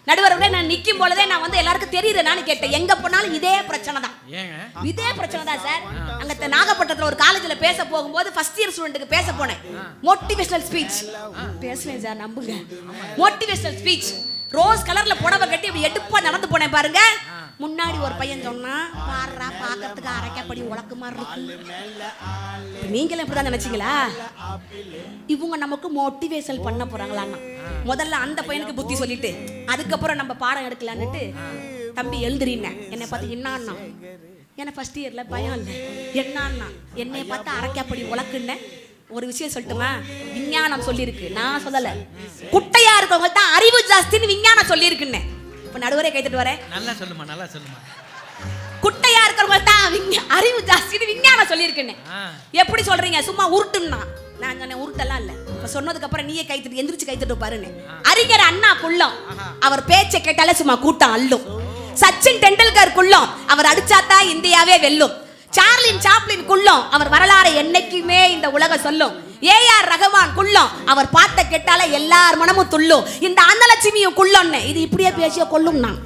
நடுவர்களே நான் நிக்கும் பொழுதே நான் வந்து எல்லாருக்கும் தெரியுறேன்னு கேட்டேன். எங்க போனாலும் இதே பிரச்சனை தான். இதே பிரச்சனை தான் சார். அங்க நாகப்பட்டினத்துல ஒரு காலேஜ்ல பேச போகும்போது ஃபர்ஸ்ட் இயர் ஸ்டூடெண்ட்க்கு பேச போனேன். மோட்டிவேஷனல் ஸ்பீச் பேசுவேன் சார், நம்புங்க. மோட்டிவேஷனல் ஸ்பீச் ரோஸ் கலர்ல புடவை கட்டி இப்படி எடுப்பா நடந்து போனேன் பாருங்க. முன்னாடி ஒரு பையன் சொன்னா, பாடுறா பாக்கிறதுக்கு அரைக்கப்படி உலக்கு மாதிரி இருக்கு. நீங்களும் இப்படிதான் நினைச்சீங்களா? இவங்க நமக்கு மோட்டிவேஷன் பண்ண போறாங்களான்னா முதல்ல அந்த பையனுக்கு புத்தி சொல்லிட்டு அதுக்கப்புறம் நம்ம பாடம் எடுக்கலான்னுட்டு, தம்பி எழுதுறீங்க என்னை பார்த்து என்னான்னா, ஏன்னா ஃபர்ஸ்ட் இயர்ல பயம் இல்லை, என்னான்னா என்னை பார்த்து அரைக்கப்படி உலக்குன்னு ஒரு விஷயம் சொல்லட்டுமா? விஞ்ஞானம் சொல்லியிருக்கு, நான் சொல்லல. குட்டையா இருக்கவங்க தான் அறிவு ஜாஸ்தின்னு விஞ்ஞானம் சொல்லியிருக்குன்னு. இப்ப நடுவரே கைத்துட்டு வரேன். நல்லா சொல்லுமா, நல்லா சொல்லுமா. குட்டையா இருக்கிறவங்க தான் அறிவு ஜாஸ்தின்னு விஞ்ஞானம் சொல்லியிருக்குன்னு. எப்படி சொல்றீங்க? சும்மா உருட்டுன்னா நான் சொன்னேன், உருட்டெல்லாம் இல்ல. இப்ப சொன்னதுக்கு அப்புறம் நீயே கைத்துட்டு எந்திரிச்சு கைத்துட்டு பாருன்னு. அறிஞர் அண்ணா குள்ளம், அவர் பேச்சை கேட்டாலே சும்மா கூட்டம் அள்ளும். சச்சின் டெண்டுல்கர் குள்ளம், அவர் அடிச்சாதான் இந்தியாவே வெல்லும். சார்லின் சாப்ளின் குள்ளம், அவர் வரலாறு என்னைக்குமே இந்த உலகம் சொல்லும். ஏஆர் ரஹ்மான் குள்ளம், அவர் பாட்ட கேட்டால எல்லார் மனமும் துள்ளும். இந்த அன்னலட்சுமியும் குள்ளம்னு இது இப்படியே பேசிய கொள்ளும் நான்.